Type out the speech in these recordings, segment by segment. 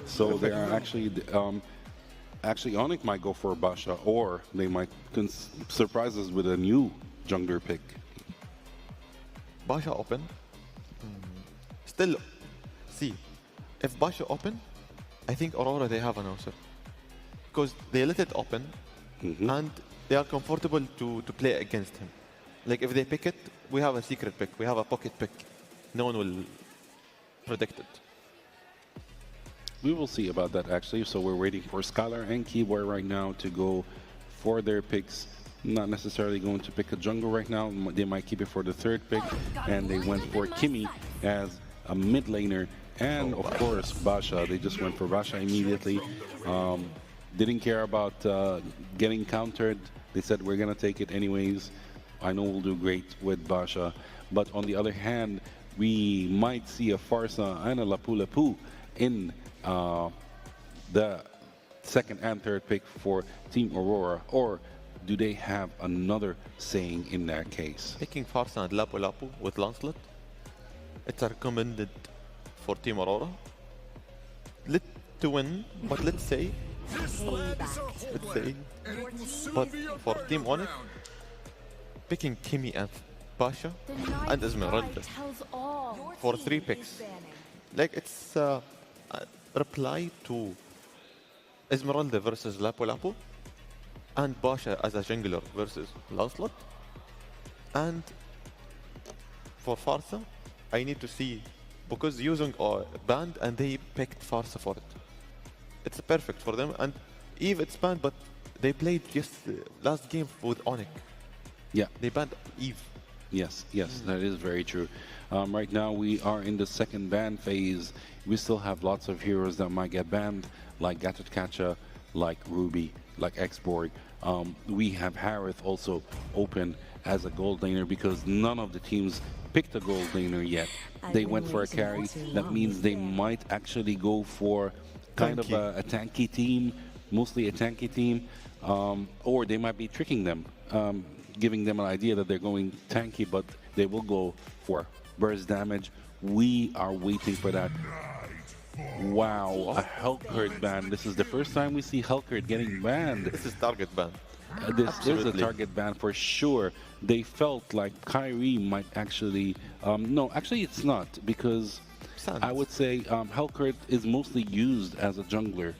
So they are actually ONIC might go for Basha, or they might surprise us with a new jungler pick. Basha open. Still, see, if Basha open, I think Aurora they have an answer. Because they let it open and they are comfortable to play against him. Like if they pick it, we have a secret pick, we have a pocket pick. No one will predict it. We will see about that actually. So we're waiting for Skylar and Keyboy right now to go for their picks. Not necessarily going to pick a jungle right now. They might keep it for the third pick. And they went for Kimmy as a mid laner. And of course, Basha. They just went for Basha immediately. Didn't care about getting countered. They said, we're going to take it anyways. I know we'll do great with Basha. But on the other hand, we might see a Farsa and a Lapu Lapu in the second and third pick for Team Aurora, or do they have another saying in that case? Picking Farsa and Lapu Lapu with Lancelot, it's recommended for Team Aurora. To win, but let's say, but for Team ONIC, picking Kimmy and Basha and Esmeralda for 3 picks. Like it's reply to Esmeralda versus Lapu Lapu and Basha as a jungler versus Lancelot. And for Farsa, I need to see, because using a band and they picked Farsa for it. It's perfect for them, and Eve it's banned, but they played just last game with ONIC. Yeah. They banned Eve. Yes, that is very true. Right now we are in the second ban phase. We still have lots of heroes that might get banned, like Gatotkacha, like Ruby, like Xborg. We have Harith also open as a gold laner because none of the teams picked a gold laner yet. They went for a carry. That means they might actually go for kind of a tanky team, mostly a tanky team, or they might be tricking them, giving them an idea that they're going tanky, but they will go for burst damage. We are waiting for that. Wow, a Helcurt ban. This is the first time we see Helcurt getting banned. This is target ban. This is a target ban for sure. They felt like Kyrie might actually... no, actually it's not, because I would say Helcurt is mostly used as a jungler.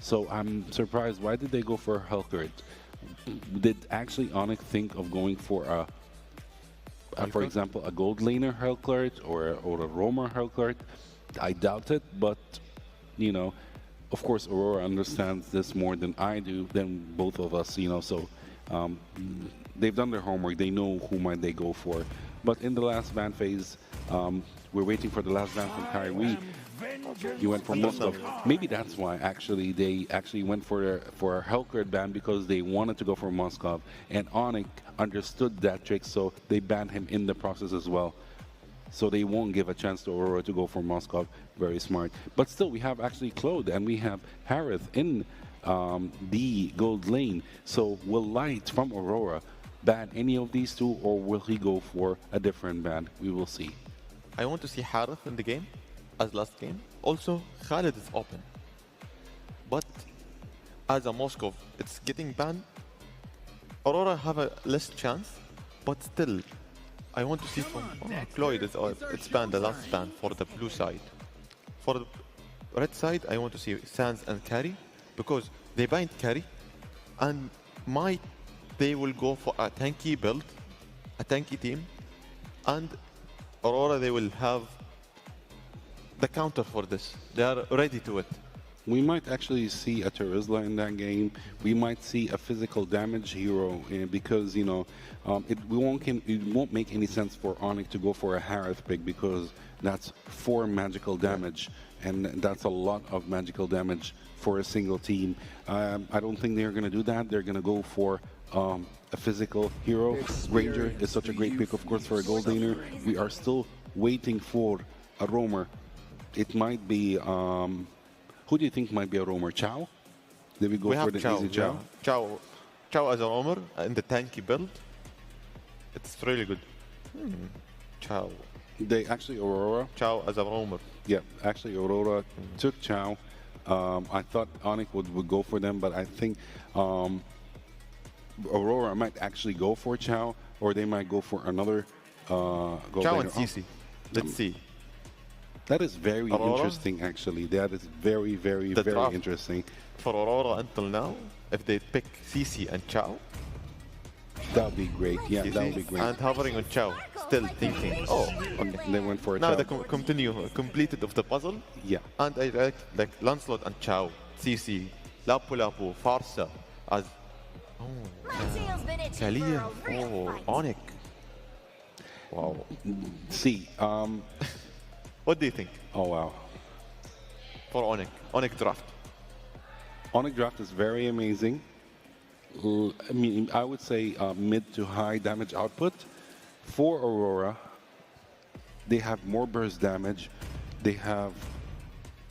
So I'm surprised. Why did they go for Helcurt? Did actually ONIC think of going for for example, a gold laner Helcurt or a roamer Helcurt? I doubt it, but you know, of course, Aurora understands this more than I do, than both of us, you know, so they've done their homework. They know who might they go for. But in the last ban phase, we're waiting for the last ban from Kyrie. He went for Moskov. Maybe that's why actually they actually went for a Helcurt ban, because they wanted to go for Moskov, and ONIC understood that trick, so they banned him in the process as well. So they won't give a chance to Aurora to go for Moskov. Very smart. But still, we have actually Claude and we have Harith in the gold lane. So will Light from Aurora ban any of these two, or will he go for a different ban? We will see. I want to see Harith in the game as last game. Also, Khalid is open. But as a Moskov, it's getting banned. Aurora have a less chance, but still, I want to see from Cloyd is it's banned, the last ban for the blue side. For the red side, I want to see Sans and Carry, because they bind Carry, and they will go for a tanky build, a tanky team, and Aurora they will have the counter for this. They are ready to it. We might actually see a Terizla in that game. We might see a physical damage hero, because, you know, it won't make any sense for ONIC to go for a Harith pick, because that's 4 magical damage, and that's a lot of magical damage for a single team. I don't think they're going to do that. They're going to go for a physical hero. Ranger is such a great pick, of course, for a gold laner. We are still waiting for a roamer. It might be... who do you think might be a roamer? Chow? Did we go for the easy Chow? Yeah. Chow as a roamer in the tanky build. It's really good. Chow. They actually Aurora. Chow as a roamer. Yeah, actually Aurora took Chow. I thought ONIC would go for them, but I think Aurora might actually go for Chow, or they might go for another. Go Chow later and CC. Let's see. That is very Aurora? interesting, actually. That is very, very, The very draft. interesting. For Aurora until now, if they pick CC and Chow, That would be great. Yeah, that would be great. and hovering on Chow, still thinking, oh, okay. They went for a Now Chow. the completed of the puzzle, Yeah. and I like Lancelot and Chow, CC, Lapu Lapu, Farsa, as Kalia, ONIC. Wow. See, What do you think oh wow. for ONIC draft? ONIC draft is very amazing. I mean, I would say mid to high damage output. For Aurora, they have more burst damage. They have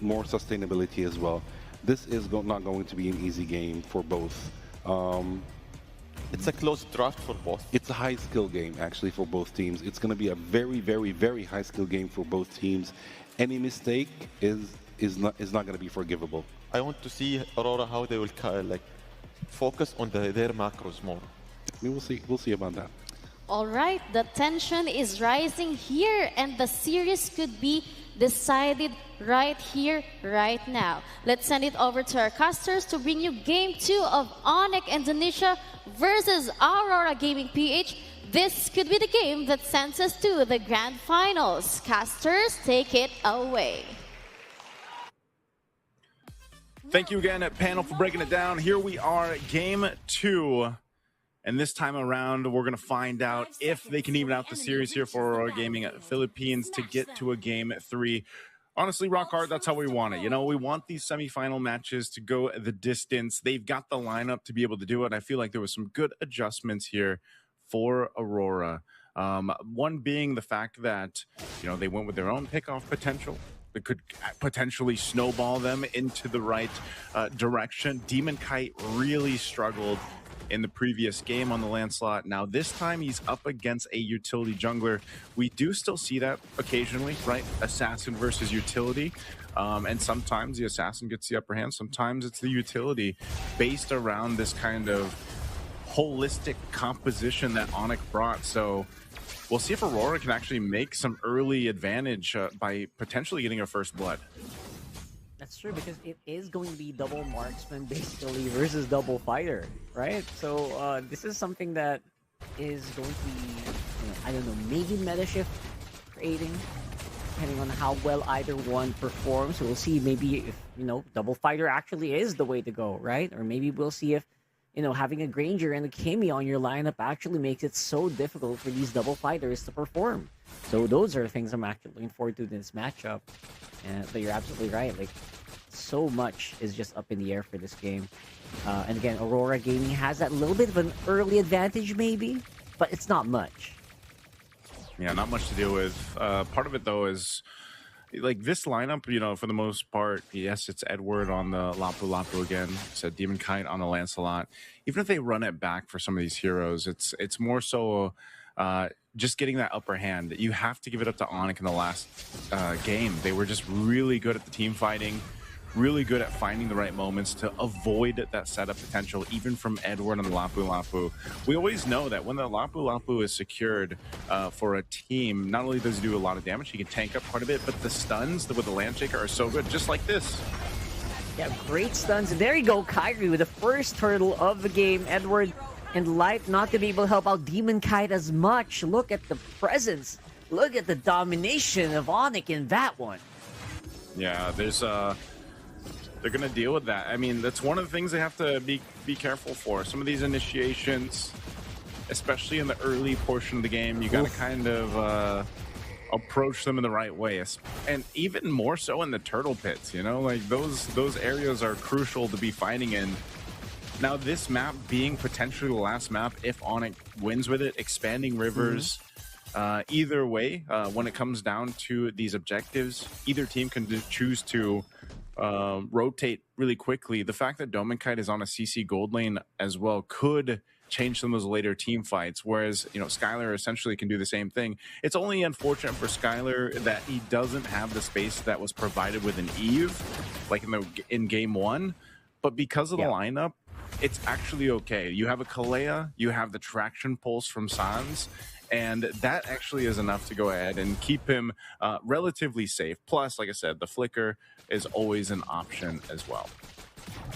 more sustainability as well. This is not going to be an easy game for both. It's a close draft for both. It's a high skill game actually for both teams. It's going to be a very, very, very high skill game for both teams. Any mistake is not going to be forgivable. I want to see Aurora how they will like focus on their macros more. We'll see about that. All right, the tension is rising here, and the series could be decided right here, right now. Let's send it over to our casters to bring you Game 2 of ONIC Indonesia versus Aurora Gaming PH. This could be the game that sends us to the grand finals. Casters, take it away. Thank you again, panel, for breaking it down. Here we are, Game 2. And this time around, we're going to find out if they can even out the series here for Aurora Gaming Philippines to get to a Game 3. Honestly, rock hard, that's how we want it. You know, we want these semifinal matches to go the distance. They've got the lineup to be able to do it. I feel like there was some good adjustments here for Aurora. One being the fact that, you know, they went with their own pickoff potential. That could potentially snowball them into the right direction. Demon Kite really struggled in the previous game on the Lancelot. Now this time he's up against a utility jungler. We do still see that occasionally, right? Assassin versus utility. And sometimes the assassin gets the upper hand. Sometimes it's the utility based around this kind of holistic composition that ONIC brought. So we'll see if Aurora can actually make some early advantage by potentially getting her first blood. That's true, because it is going to be double marksman basically versus double fighter, right? So this is something that is going to be, you know, I don't know, maybe meta shift creating, depending on how well either one performs. So we'll see maybe if, you know, double fighter actually is the way to go, right? Or maybe we'll see if, you know, having a Granger and a Kimi on your lineup actually makes it so difficult for these double fighters to perform. So those are things I'm actually looking forward to in this matchup. But you're absolutely right. Like, so much is just up in the air for this game. And again, Aurora Gaming has that little bit of an early advantage, maybe, but it's not much. Yeah, not much to deal with. Part of it, though, is like this lineup, you know, for the most part, yes, it's Edward on the Lapu Lapu again. It's a Demon Kite on the Lancelot. Even if they run it back for some of these heroes, it's more so just getting that upper hand. You have to give it up to ONIC in the last game. They were just really good at the team fighting, really good at finding the right moments to avoid that setup potential, even from Edward and the Lapu Lapu. We always know that when the Lapu Lapu is secured for a team, not only does he do a lot of damage, he can tank up quite a bit, but the stuns with the Landshaker are so good, just like this. Yeah, great stuns. And there you go, Kyrie with the first turtle of the game. Edward and Light not to be able to help out Demon Kite as much. Look at the presence. Look at the domination of ONIC in that one. Yeah, there's they're gonna deal with that. I mean, that's one of the things they have to be careful for. Some of these initiations, especially in the early portion of the game, you gotta kind of approach them in the right way, and even more so in the turtle pits. You know, like those areas are crucial to be fighting in. Now, this map being potentially the last map if ONIC wins with it, expanding rivers. Either way, when it comes down to these objectives, either team can choose to rotate really quickly. The fact that Demon Kite is on a CC gold lane as well could change some of those later team fights, whereas, you know, Skylar essentially can do the same thing. It's only unfortunate for Skylar that he doesn't have the space that was provided with an Eve, like in game 1, but because of the lineup, it's actually okay. You have a Kalea, you have the traction pulse from Sans, and that actually is enough to go ahead and keep him relatively safe. Plus, like I said, the flicker is always an option as well.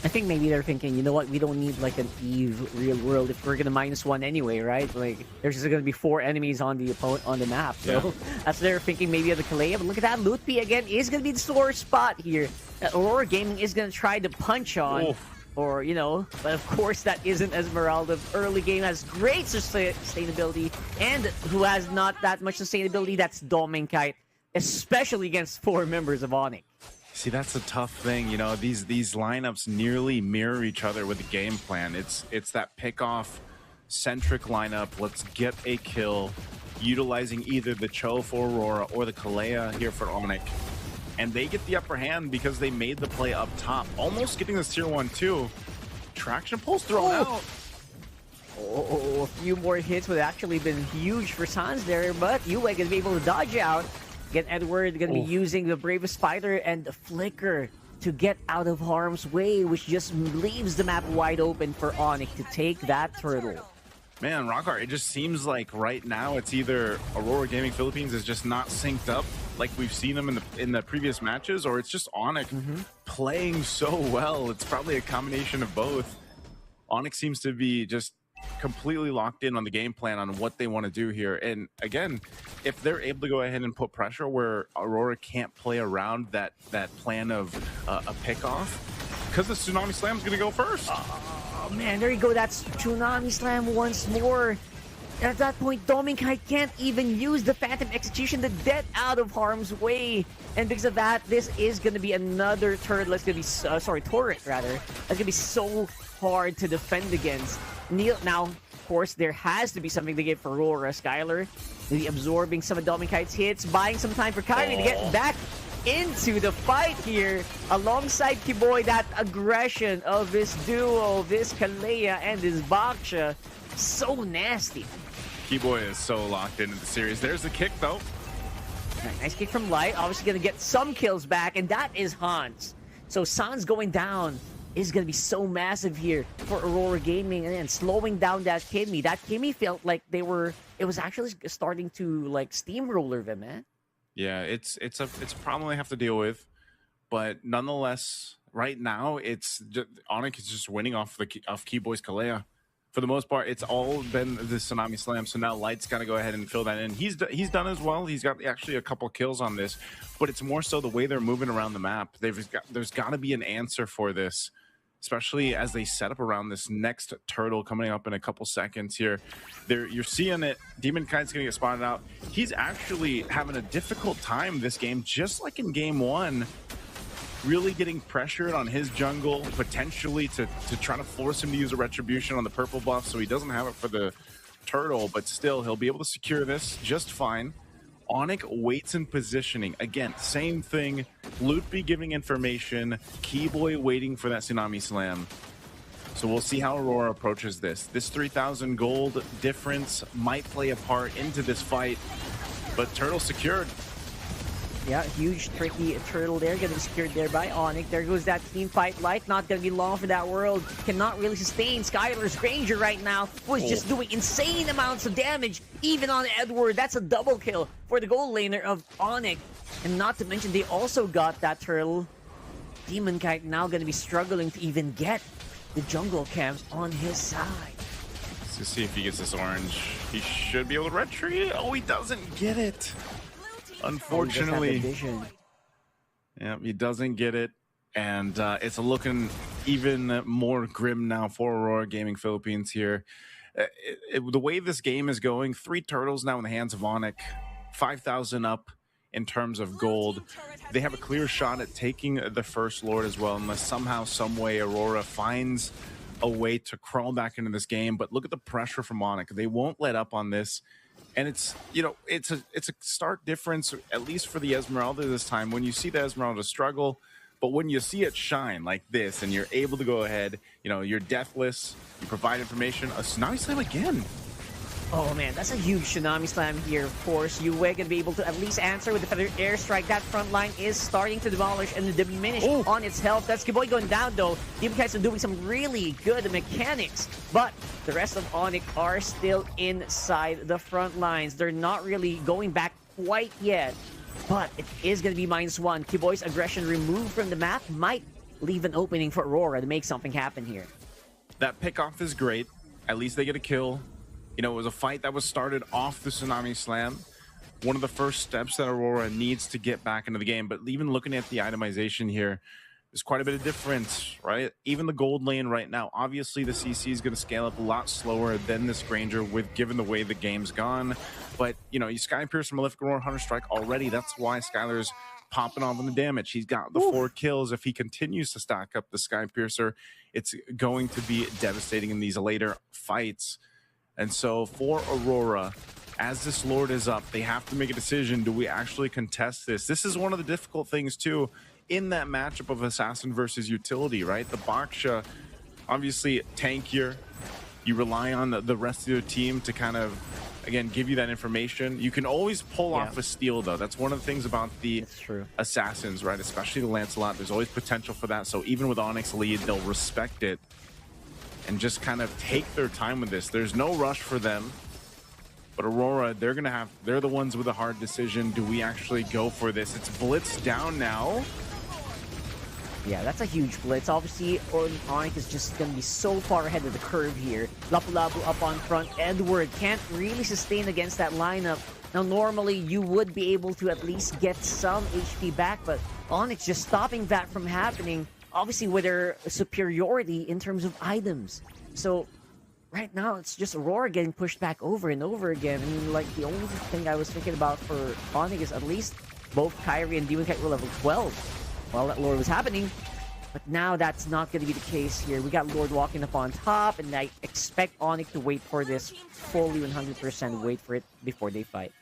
I think maybe they're thinking, you know what, we don't need like an Eve real world if we're gonna -1 anyway, right? Like there's just gonna be 4 enemies on the map. So that's they're thinking maybe of the Kalea. But look at that, Loot P again is gonna be the sore spot here. Aurora Gaming is gonna try to punch on. Or, you know, but of course that isn't Esmeralda. Early game has great sustainability, and who has not that much sustainability, that's Dominkite, especially against 4 members of ONIC. See, that's a tough thing. You know, these lineups nearly mirror each other with the game plan. It's that pick-off centric lineup. Let's get a kill, utilizing either the Cho for Aurora or the Kalea here for ONIC. And they get the upper hand because they made the play up top, almost getting this tier 1 too. Traction pulse thrown out. A few more hits would have actually been huge for Sans there, but Yue gonna be able to dodge out. Again, Edward gonna be using the Bravest Fighter and the Flicker to get out of harm's way, which just leaves the map wide open for ONIC to take that turtle. Man, Rockhart, it just seems like right now it's either Aurora Gaming Philippines is just not synced up like we've seen them in the previous matches, or it's just ONIC playing so well. It's probably a combination of both. ONIC seems to be just completely locked in on the game plan on what they want to do here. And again, if they're able to go ahead and put pressure where Aurora can't play around that plan of a pick-off, because the Tsunami Slam is going to go first. Oh man, there you go. That's Tsunami Slam once more. At that point, Dominkite can't even use the Phantom Execution to get out of harm's way. And because of that, this is going to be another turret. That's going to be, turret rather. That's going to be so hard to defend against. Now, of course, there has to be something to give for Aurora. Skylar maybe absorbing some of Dominkite's hits, buying some time for Kyrie to get back into the fight here alongside Kiboy. That aggression of this duo, this Kalea and this Baksha, so nasty. Kiboy is so locked into the series. There's the kick though. Nice kick from Light, obviously gonna get some kills back, and that is Hans. So Sans going down is gonna be so massive here for Aurora Gaming, and slowing down that Kimmy. That Kimmy felt like it was actually starting to like steamroller them, man. Yeah, it's a problem they have to deal with, but nonetheless, right now ONIC is just winning off Keyboy's Kalea. For the most part, it's all been the Tsunami Slam. So now Light's got to go ahead and fill that in. He's done as well. He's got actually a couple kills on this, but it's more so the way they're moving around the map. There's got to be an answer for this, especially as they set up around this next turtle coming up in a couple seconds here. You're seeing it. Demon Kite's going to get spotted out. He's actually having a difficult time this game, just like in game 1. Really getting pressured on his jungle, potentially to try to force him to use a retribution on the purple buff, so he doesn't have it for the turtle, but still, he'll be able to secure this just fine. ONIC waits in positioning. Again, same thing. Lootby giving information. Keyboy waiting for that Tsunami Slam. So we'll see how Aurora approaches this. This 3,000 gold difference might play a part into this fight, but turtle secured. Yeah, huge, tricky turtle there, getting secured there by ONIC. There goes that team fight. Light not going to be long for that world. Cannot really sustain. Skylar's Granger right now was just doing insane amounts of damage, even on Edward. That's a double kill for the gold laner of ONIC. And not to mention, they also got that turtle. Demon Kite now going to be struggling to even get the jungle camps on his side. Let's see if he gets this orange. He should be able to retreat. Oh, he doesn't get it. Unfortunately, yeah, he doesn't get it, and it's looking even more grim now for Aurora Gaming Philippines here. The way this game is going, 3 turtles now in the hands of ONIC, 5,000 up in terms of gold. They have a clear shot at taking the first Lord as well, unless somehow, some way, Aurora finds a way to crawl back into this game. But look at the pressure from ONIC. They won't let up on this. And it's, you know, it's a stark difference, at least for the Esmeralda this time. When you see the Esmeralda struggle, But when you see it shine like this and you're able to go ahead, you know, you're deathless, you provide information, a Tsunami Slam again. Oh man, that's a huge Tsunami Slam here. Of course, Yue gonna be able to at least answer with the Feather Airstrike. That front line is starting to demolish and diminish on its health. That's Kiboy going down though. Demon Kites are doing some really good mechanics, but the rest of ONIC are still inside the front lines. They're not really going back quite yet, but it is gonna be -1. Kiboy's aggression removed from the map might leave an opening for Aurora to make something happen here. That pickoff is great. At least they get a kill. You know, it was a fight that was started off the Tsunami Slam. One of the first steps that Aurora needs to get back into the game. But even looking at the itemization here, there's quite a bit of difference, right? Even the gold lane right now, obviously the CC is going to scale up a lot slower than this Granger with given the way the game's gone. But, you know, you Sky Pierce, Malefic Aurora, Hunter Strike already. That's why Skylar's popping off on the damage. He's got the 4 kills. If he continues to stack up the Sky Piercer, it's going to be devastating in these later fights. And so for Aurora, as this Lord is up, they have to make a decision. Do we actually contest this? This is one of the difficult things, too, in that matchup of Assassin versus Utility, right? The Baksha, obviously tankier. You rely on the rest of your team to kind of, again, give you that information. You can always pull off a steal, though. That's one of the things about the Assassins, right? Especially the Lancelot. There's always potential for that. So even with ONIC's lead, they'll respect it and just kind of take their time with this. There's no rush for them. But Aurora, they're the ones with a hard decision. Do we actually go for this? It's blitz down now. Yeah, that's a huge blitz. Obviously, ONIC is just going to be so far ahead of the curve here. Lapu-Lapu up on front. Edward can't really sustain against that lineup. Now, normally, you would be able to at least get some HP back, but ONIC just stopping that from happening. Obviously, with their superiority in terms of items. So, right now, it's just Aurora getting pushed back over and over again. I mean, like, the only thing I was thinking about for ONIC is at least both Kyrie and Demon Kite were level 12 while that Lord was happening. But now that's not going to be the case here. We got Lord walking up on top, and I expect ONIC to wait for this fully 100%, wait for it before they fight.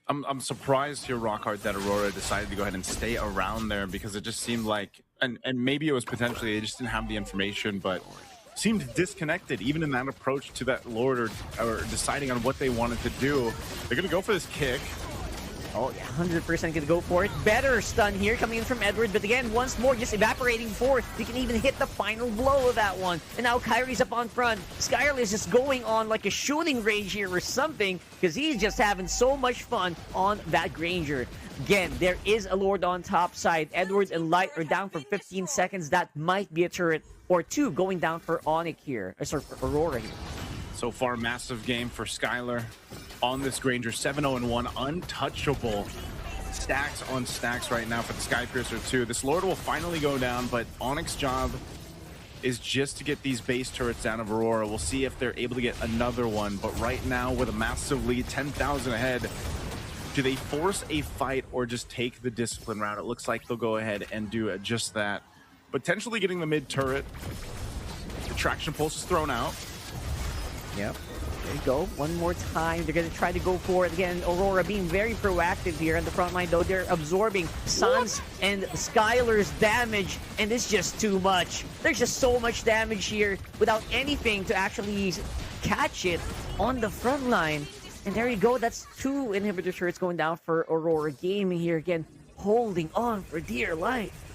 I'm surprised here, Rockhart, that Aurora decided to go ahead and stay around there because it just seemed like, and maybe it was potentially they just didn't have the information, but seemed disconnected even in that approach to that Lord or deciding on what they wanted to do. They're going to go for this kick. Oh, yeah, 100% going to go for it. Better stun here coming in from Edward, but again, once more, just evaporating forth. We can even hit the final blow of that one. And now Kyrie's up on front. Skylar is just going on like a shooting range here or something, because he's just having so much fun on that Granger. Again, there is a Lord on top side. Edwards and Light are down for 15 seconds. That might be a turret or two going down for ONIC here. Sorry, for Aurora here. So far, massive game for Skylar on this Granger. 7-0-1, untouchable. Stacks on stacks right now for the Sky Piercer too. This Lord will finally go down, but ONIC's job is just to get these base turrets down of Aurora. We'll see if they're able to get another one, but right now with a massive lead, 10,000 ahead, do they force a fight or just take the discipline route? It looks like they'll go ahead and do just that. Potentially getting the mid turret. The traction pulse is thrown out. Yep. There you go. One more time. They're going to try to go for it again. Aurora being very proactive here on the front line, though. They're absorbing Sans and Skylar's damage, and it's just too much. There's just so much damage here without anything to actually catch it on the front line. And there you go. That's 2 inhibitor turrets going down for Aurora Gaming here again, holding on for dear life.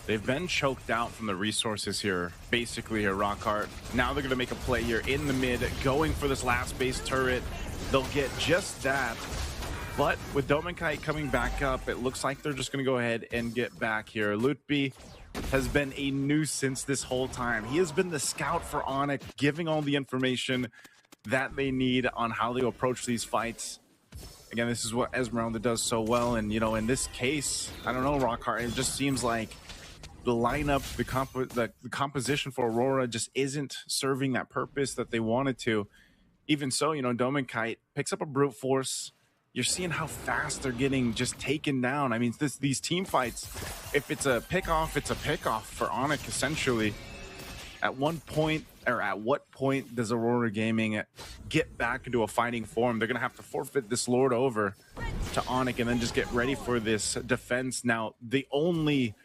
They've been choked out from the resources here, basically here, Rockhart. Now they're going to make a play here in the mid, going for this last base turret. They'll get just that. But with Dominkite coming back up, it looks like they're just going to go ahead and get back here. Lutby has been a nuisance this whole time. He has been the scout for ONIC, giving all the information that they need on how they approach these fights. Again, this is what Esmeralda does so well. And, you know, in this case, I don't know, Rockhart, it just seems like the lineup, the composition for Aurora just isn't serving that purpose that they wanted to. Even so, you know, Dominkite picks up a brute force. You're seeing how fast they're getting just taken down. I mean, these team fights, if it's a pick-off, it's a pick-off for ONIC, essentially. At what point does Aurora Gaming get back into a fighting form? They're going to have to forfeit this Lord over to ONIC and then just get ready for this defense. Now, the only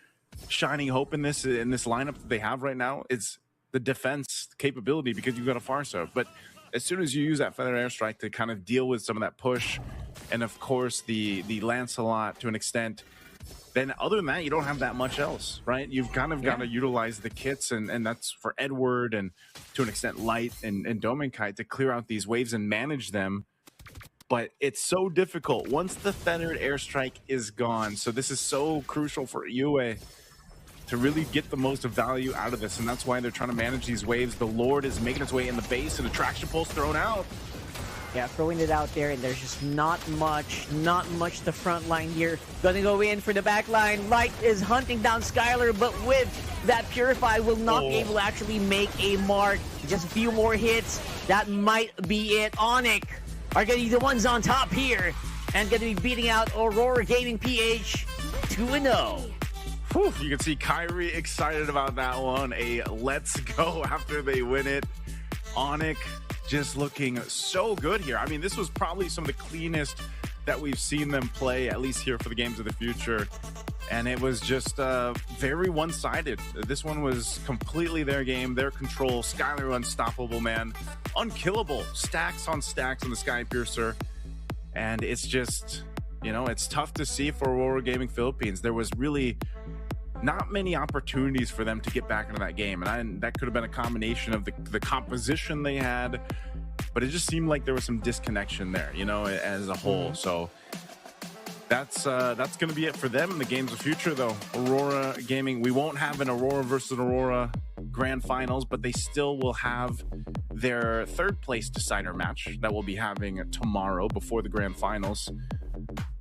shining hope in this lineup that they have right now. It's the defense capability, because you've got a Farsa. But as soon as you use that Feather Airstrike to kind of deal with some of that push, and of course the Lancelot to an extent, then other than that, you don't have that much else, right? You've kind of got to utilize the kits, and that's for Edward and to an extent Light and Dominkite to clear out these waves and manage them. But it's so difficult once the Feathered Airstrike is gone. So this is so crucial for Yue to really get the most value out of this, and that's why they're trying to manage these waves. The Lord is making its way in the base, and Attraction Pulse thrown out. Yeah, throwing it out there, and there's just not much the front line here. Gonna go in for the back line. Light is hunting down Skylar, but with that Purify will not be able to actually make a mark. Just a few more hits. That might be it. ONIC are gonna be the ones on top here, and gonna be beating out Aurora Gaming PH 2-0. You can see Kyrie excited about that one. A let's go after they win it. ONIC just looking so good here. I mean, this was probably some of the cleanest that we've seen them play, at least here for the Games of the Future. And it was just very one-sided. This one was completely their game, their control. Skylar unstoppable, man. Unkillable. Stacks on stacks on the Sky Piercer. And it's just, you know, it's tough to see for Aurora Gaming Philippines. There was really not many opportunities for them to get back into that game, and that could have been a combination of the composition they had, but it just seemed like there was some disconnection there, you know, as a whole. So that's going to be it for them in the Games of Future, though. Aurora Gaming, we won't have an Aurora versus Aurora Grand Finals, but they still will have their third place decider match that we'll be having tomorrow before the Grand Finals.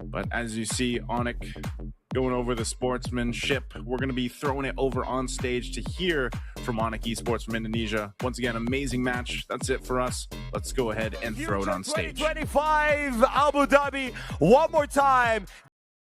But as you see, ONIC going over the sportsmanship. We're going to be throwing it over on stage to hear from ONIC Esports from Indonesia. Once again, amazing match. That's it for us. Let's go ahead and throw it on stage. 2025 Abu Dhabi, one more time.